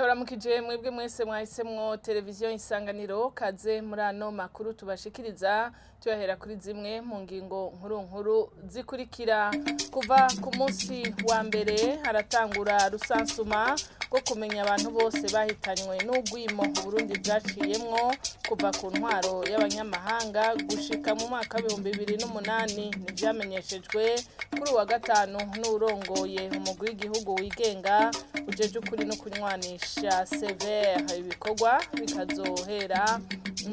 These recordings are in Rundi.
ndabaramukije mwebwe mwese mwahisemwo televiziyo Isanganiro kaze muri ano makuru tubashikiriza tuyahera kuri zimwe mu ngingo nkuru zikurikira. Kuva ku munsi wa mbere haratangura rusansuma rwo kumenya abantu bose bahitanywe n'ugwimo Burundi bwaciyemwo kuva ku ntwaro y'abanyamahanga gushika mu mwaka wa 2008 nivyamenyeshejwe kuri wa gatanu n'urongoye umugwi w'igihugu wigenga ujeje ukuri no kunywanisha severe. Ibikorwa bikazohera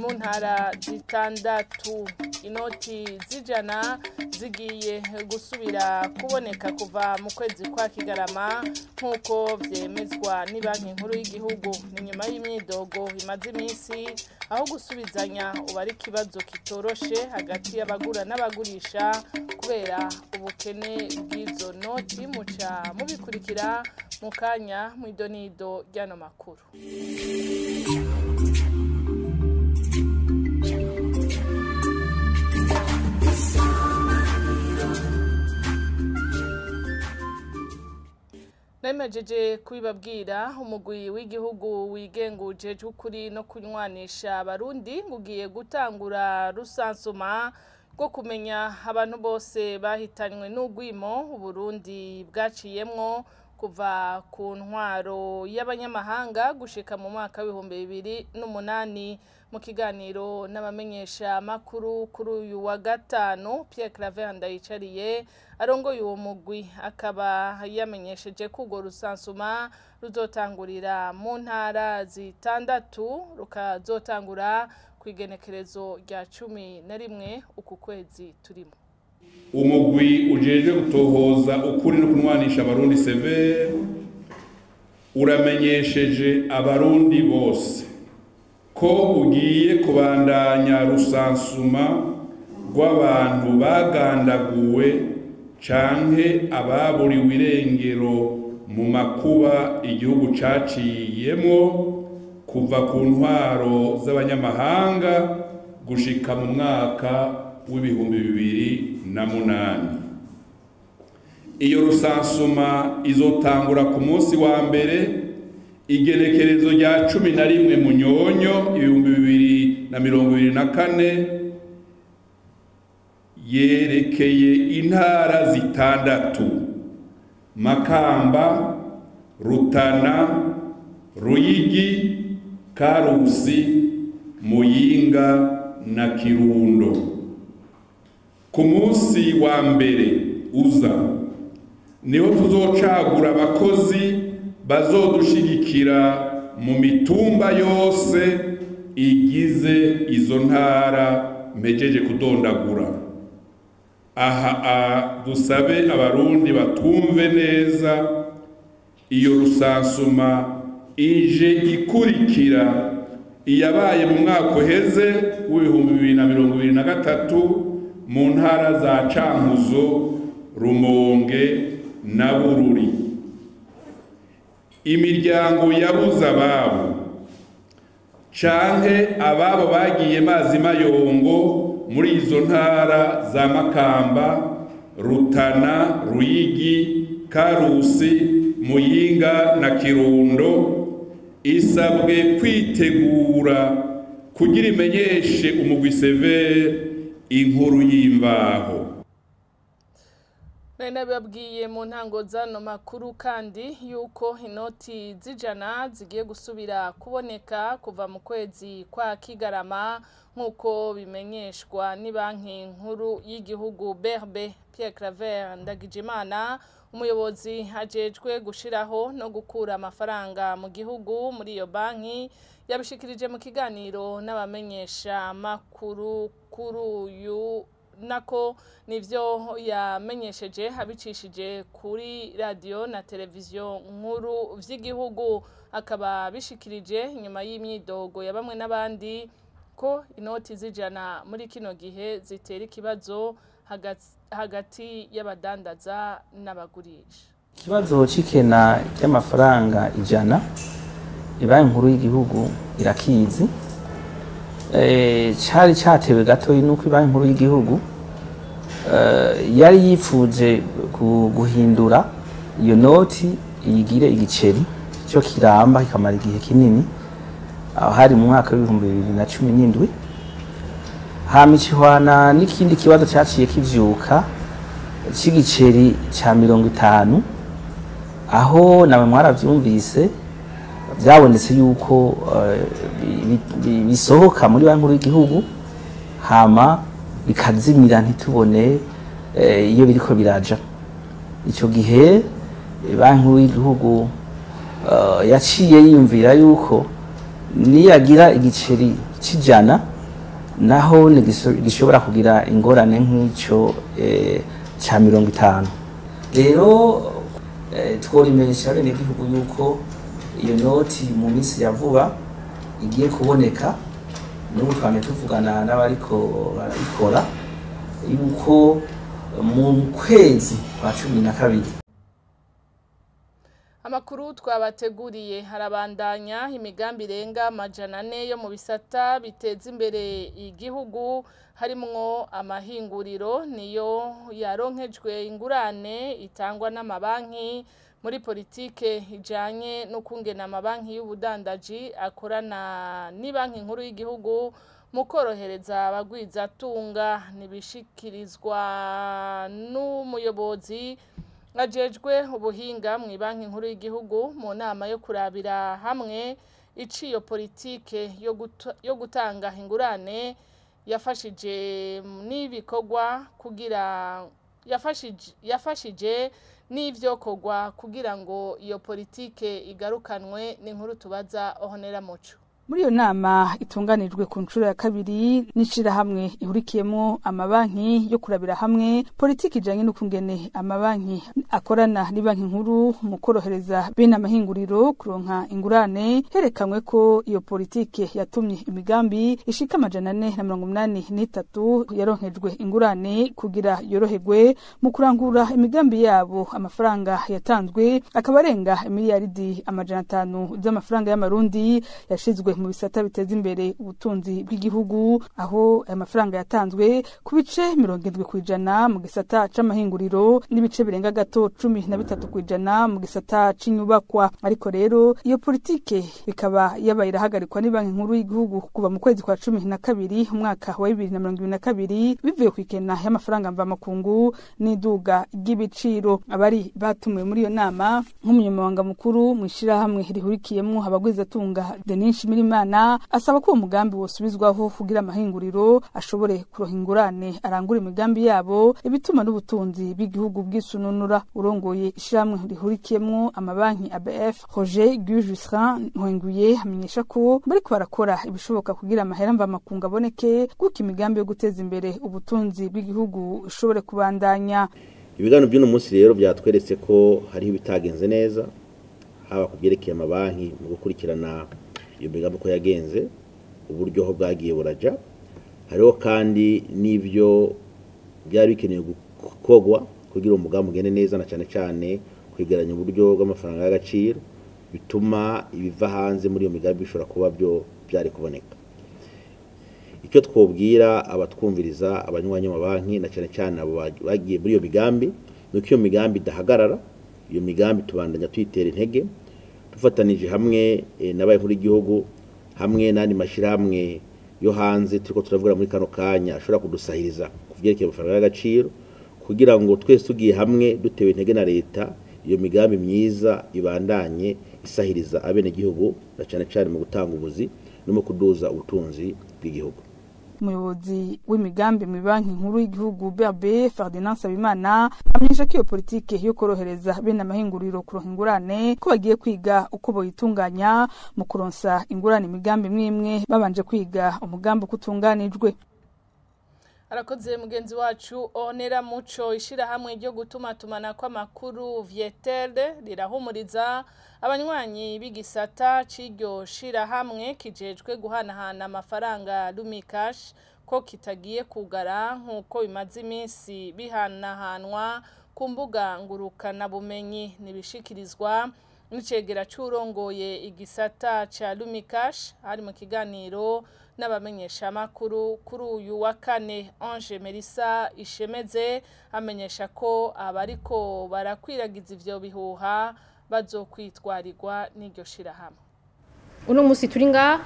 mu ntara zitandatu. Inoti z'ijana zigiye gusubira kuboneka kuva mu kwezi kwa Kigarama nk'uko vyemezwa ni banki nkuru y'igihugu. Ni nyuma y'imyidogo imaze iminsi aho gusubizanya uba ari ikibazo kitoroshe hagati y'abagura n'abagurisha kubera ubukene bw'izo noti. Muca mubikurikira mu kanya mw'idonido ry'ano makuru. Nemejeje kubibabwira umugwi w'igihugu wigenguje ukuri no kunywanisha abarundi ngugiye gutangura rusansuma rwo kumenya abantu bose bahitanywe n'ugwimo Burundi bwaciyemwo kuva ku ntwaro y'abanyamahanga gushika mu mwaka wa 2008. Mu kiganiro n'abamenyesha makuru kuri uyu wa gatanu Pierre Claver Ndayicariye arongoye uwo mugwi akaba yamenyesheje ko urwo rusansuma ruzotangurira mu ntara zitandatu rukazotangura kwigenekerezo rya 11 uku kwezi turimo. Umugwi ujeje gutohoza ukuri no kunwanisha abarundi severe uramenyesheje abarundi bose ko ugiye kubandanya rusansuma rw'abantu bagandaguwe canke ababuriwe irengero mu makuba igihugu caciyemwo kuva ku ntwaro z'abanyamahanga gushika mu mwaka w'2008. Iyo rusansuma izotangura ku munsi wa mbere igenekerezo rya 11 Munyonyo 2024 yerekeye intara zitandatu: Makamba, Rutana, Ruyigi, Karusi, Muyinga na Kirundo. Ku munsi wa mbere uza niho tuzocagura abakozi bazodushigikira mu mitumba yose igize izo ntara mpejeje kudondagura. Aha dusabe abarundi batumve neza iyo rusansuma ije ikurikira iyabaye mu mwaka uheze w'2023 mu ntara za Cankuzo, Rumonge na Bururi. Imiryango yabuze ababo canke ababo bagiye mazi mayongo muri izo ntara za Makamba, Rutana, Ruyigi, Karusi, Muyinga na Kirundo isabwe kwitegura kugira imenyeshe umugwi severe inkuru y'imvaho. Nababwiye mu ntango zano makuru kandi yuko inoti z'ijana zigiye gusubira kuboneka kuva mu kwezi kwa Kigarama nk'uko bimenyeshwa ni banki nkuru y'igihugu BRB. Pierre Claver Ndagijimana umuyobozi ajejwe gushiraho no gukura amafaranga mu gihugu muri iyo banki yabishikirije mu kiganiro n'abamenyesha makuru kuri uyu nako nivyo yamenyesheje habicishije kuri radio na televiziyo nkuru vy'igihugu. Akaba bishikirije nyuma y'imyidogo ya bamwe n'abandi ko inoti z'ijana muri kino gihe zitera ikibazo hagati y'abadandaza n'abagurisha. Ikibazo c'ikena cy'amafaranga ijana ibanki nkuru y'igihugu irakizi. Cari catewe gato nuko ibanki nkuru y'igihugu yari yipfuje guhindura iyo noti iyigire igiceri cyo kiramba kikamara igihe kinini aho hari mu mwaka w'ibihumbi 2017 hamicihwana n'ikindi kibazo cyaciye kivyuka c'igiceri ca 50 aho nawe mwaravyumvise byabonetse yuko bisohoka muri banki nkuru y'igihugu hama bikazimira ntitubone iyo biriko biraja. Ico gihe banki nkuru y'igihugu yaciye yiyumvira yuko niyagira igiceri c'ijana naho gishobora kugira ingorane nk'icyo ca 50. Rero tworimenyesha bene igihugu yuko iyo noti mu minsi ya vuba igiye kuboneka, n'ubu twame tuvugana n'abariko barabikora yuko mu kwezi kwa 12. Amakuru twabateguriye harabandanya imigambi irenga 400 yo mu bisata biteza imbere igihugu harimwo amahinguriro niyo yaronkejwe ingurane itangwa n'amabanki muri politike ijanye no kungena amabanki y'ubudandaji akorana n'ibanki nkuru y'igihugu mu korohereza abagwiza tunga nibishikirizwa n'umuyobozi ajejwe ubuhinga mu banki nkuru y'igihugu mu nama yo kurabira hamwe iciyo politike yo gutanga ingurane yafashije n'ibikorwa kugira yafashije n'ivyo kogwa kugira ngo iyo politike igarukanwe n'inkuru tubaza Honera Muco. Muri iyo nama itunganijwe ku nshuro ya kabiri n'ishira hamwe ihurikiyemo amabanki yo kurabira hamwe politiki ijanye no kungene amabanki akorana n'ibanki nkuru mu korohereza bene amahinguriro kuronka ingurane, herekanwe ko iyo politike yatumye imigambi ishika 483 yaronkejwe ingurane kugira yoroherwe mu kurangura imigambi yabo. Amafaranga yatanzwe akaba arenga miliyaridi 500 z'amafaranga y'amarundi yashizwe mu bisata biteza imbere ubutunzi bw'igihugu, aho aya mafaranga yatanzwe ku bice 70% mu gisata c'amahinguriro n'ibice birenga gato 13% mu gisata c'inyubakwa. Ariko rero iyo politike bikaba yabaye irahagarikwa n'Banki Nkuru y'Igihugu kuva mu kwezi kwa 12 umwaka wa 2022 bivuye ku ikena y'amafaranga mva makungu n'iduga ry'ibiciro. Abari batumiwe muri iyo nama nk'umunyamabanga mukuru mu ishirahamwe rihurikiyemo abagwiza tunga Denis Imana asaba ko umugambi wosubizwaho kugira amahinguriro ashobore kuroha ingurane arangura imigambi yabo ibituma n'ubutunzi bw'igihugu bwisununura. Urongoye ishiramwe rihurikiyemo amabanki ABF Roger Gujusrin Nwenguye amenyesha ko bariko barakora ibishoboka kugira amahera mva makungu aboneke kuko imigambi yo guteza imbere ubutunzi bw'igihugu ishobore kubandanya. Ibiganiro by'uno munsi rero byatweretse ko hari ibitagenze neza haba kubyerekeye amabanki mu gukurikirana iyo migambi ko yagenze uburyo ho bwagiye buraja. Hariho kandi n'ivyo byari bikeneye gukogwa kugira umugambi ugende neza na cyane kwigeranya uburyo bw'amafaranga y'agaciro bituma ibiva hanze muri iyo migambi bishobora kuba byo byari kuboneka. Icyo twobwira abatwumviriza abanywanyi b'amabanki na cyane abo bagiye muri iyo migambi nuko iyo migambi dahagarara, iyo migambi tubandanya twitera intege tufatanije hamwe n'abaye nkuru igihugu hamwe n'andi mashirahamwe yo hanze turiko turavuga muri kano kanya ashobora kudusahiriza kuvyerekeye amafaranga y'agaciro kugira ngo twese tugiye hamwe dutewe intege na leta iyo migambi myiza ibandanye isahiriza abene gihugu na cyane mu gutanga ubuzi no mu kuduza ubutunzi bw'igihugu. Umuyobozi w'imigambi mu Banki Nkuru y'Igihugu BRB Ferdinand Sabimana amenyesha ko iyo politike yo korohereza bene amahinguriro kuronka ingurane ko bagiye kwiga uko boyitunganya mu kuronsa ingurane imigambi mwimwe babanje kwiga umugambi kutunganijwe. Arakoze mugenzi wacu Honera Muco. Ishirahamwe ryo gutumatumana kw'amakuru Vietel rirahumuriza abanywanyi b'igisata c'iryo shirahamwe kijejwe guhanahana amafaranga Lumikash ko kitagiye kugara nk'uko bimaze iminsi bihanahanwa ku mbuga ngurukana bumenyi. Nibishikirizwa n'icegera c'urongoye igisata ca Lumikash hari mu kiganiro n'abamenyesha makuru kuri uyu wa kane. Ange Melissa Ishemeze amenyesha ko abariko barakwiragiza ivyo bihuha bazokwitwarirwa n'iryo shirahamwe. Uno musi turi ngaha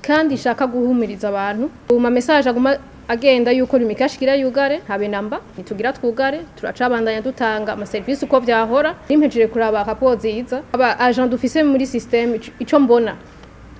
kandi shaka guhumiriza abantu uma message aguma agenda yuko Lumikash kira yugare habe namba nitugira twugare turacabandanya dutanga ama service uko vyahora nimpejire kuraba kapozi yiza aba agent dufise muri system ico mbona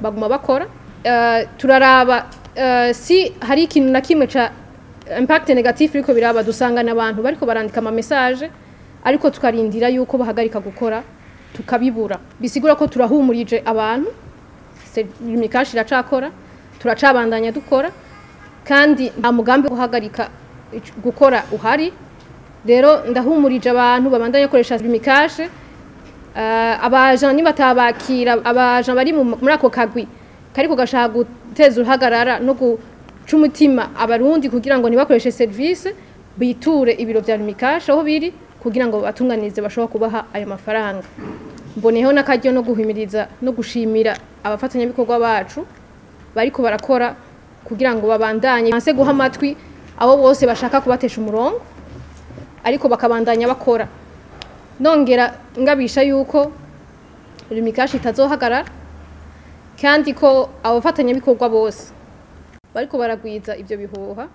baguma bakora turaraba si hari ikintu na kimwe ca impact negative riko biraba dusanga n'abantu bariko barandika ama message ariko tukarindira yuko bahagarika gukora tukabibura bisigura ko turahumurije abantu Lumikash iracakora turacabandanya dukora kandi nta mugambi guhagarika gukora uhari rero ndahumurije abantu babandanya gukoresha Lumikash abaje ni batabakira abaje bari muri ako kagwi kariko gashaka guteza uruhagarara no guca umutima abarundi kugira ngo nibakoreshe service biture ibiro vya Lumikash aho biri kugira ngo batunganize bashobora kubaha ayo mafaranga mboneho nakaryo no guhimiriza no gushimira abafatanyabikorwa bacu bariko barakora kugira ngo babandanye hanse guha amatwi abo bose bashaka kubatesha umurongo ariko bakabandanya bakora nongera ngabisha yuko Lumikash itazohagarara kandi ko abafatanyabikorwa bose bariko baragwiza ivyo bihuha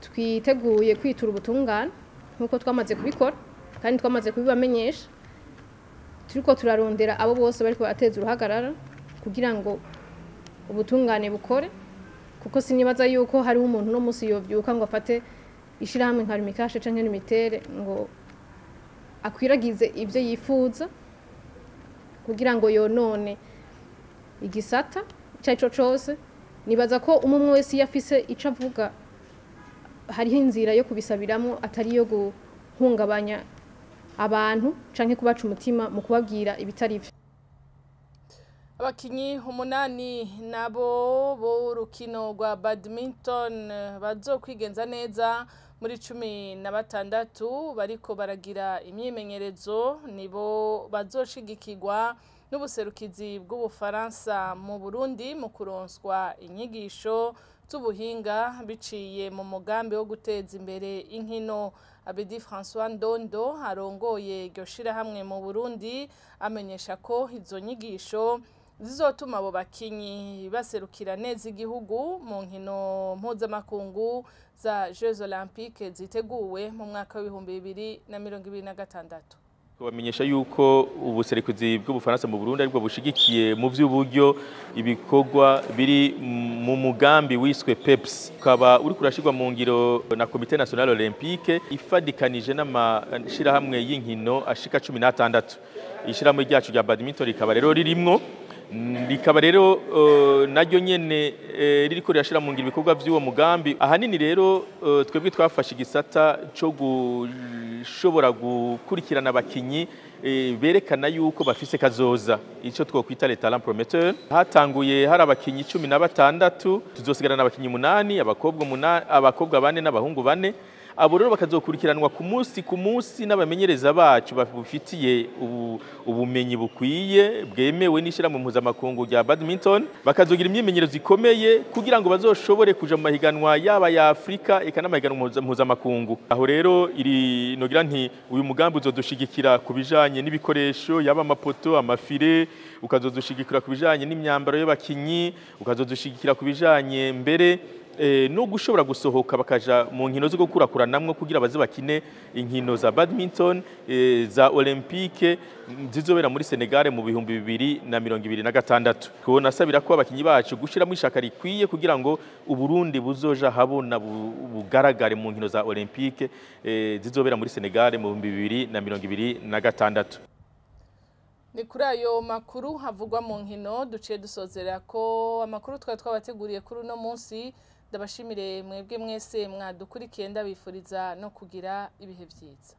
twiteguye kwitura ubutungane nkuko twamaze kubikora kandi twamaze kubibamenyesha turiko turarondera abo bose bariko barateza uruhagarara kugira ngo ubutungane bukore kuko sinibaza yuko hari umuntu no musi yovyuka ngo afate ishirahamwe nka Lumikash canke Lumitere ngo akwiragize ivyo yifuza kugira ngo yonone igisata cyaco cose nibaza ko umwe wese yafise ico avuga hariho inzira yo kubisabiramo atari yo guhungabanya abantu canke kubaca umutima mu kubabwira ibitari byo. Abakinyi 8 nabo bo rukino rwa badminton bazokwigenza neza muri 16 bariko baragira imyimenyerezo nibo bazoshigikirwa n'ubuserukizi bw'Ubufaransa mu Burundi mu kuronswa inyigisho z'ubuhinga biciye mu mugambi wo guteza imbere inkino. Abedi François Ndondo arongoye iryo shirahamwe mu Burundi amenyesha ko izo nyigisho zizotuma abo bakinyi baserukira neza igihugu mu nkino mpuzamakungu za Jeux Olympiques ziteguwe mu mwaka wa 2026. Bamenyesha yuko ubuserukizi bw'Ubufaransa mu Burundi aribwo bushigikiye mu vy'uburyo ibikorwa biri mu mugambi wiswe PEPS ukaba uri kurashirwa mu ngiro na Comité National Olympique ifadikanije n'amashirahamwe y'inkino ashika 16. Ishirahamwe ryacu rya badminton rikaba rero ririmwo rikaba rero naryo nyene ririko rirashira mu ngiro ibikorwa by'uwo mugambi. Ahanini rero twebwe twafashe igisata cyo gushobora gukurikirana abakinyi berekana yuko bafise kazoza ico twokwita les talents prometteurs. Hatanguye hari abakinyi 16 tuzosigarana abakinyi 8 abakobwa 4 n'abahungu 4. Abo rero bakazokurikiranwa ku munsi n'abamenyereza bacu bafitiye ubumenyi bukwiye bwemewe n'ishira mu mpuzamakungu rya badminton bakazogira imyimenyerezo ikomeye kugira ngo bazoshobore kuja mu mahiganwa yaba ya Afrika eka n'amahiganwa mpuzamakungu. Aho rero iri nogira nti uyu mugambi uzodushigikira kubijanye n'ibikoresho yaba amapoto amafire ukazodushigikira kubijanye n'imyambaro y'abakinyi ukazodushigikira kubijanye mbere no gushobora gusohoka bakaja mu nkino zo gukurakuranamwe kugira baze bakine inkino za badminton za Olympique zizobera muri Senegal mu 2026. Ko nasabira ko abakinyi bacu gushira mu ishaka rikwiye kugira ngo Uburundi buzoja habona bugaragare mu nkino za Olympique zizobera muri Senegal mu 2026. Ni kuri ayo makuru havugwa mu nkino duciye dusozera ko amakuru twabateguriye kuri uno munsi. Ndabashimire mwebwe mwese mwadukurikiye ndabifuriza no kugira ibihe byiza.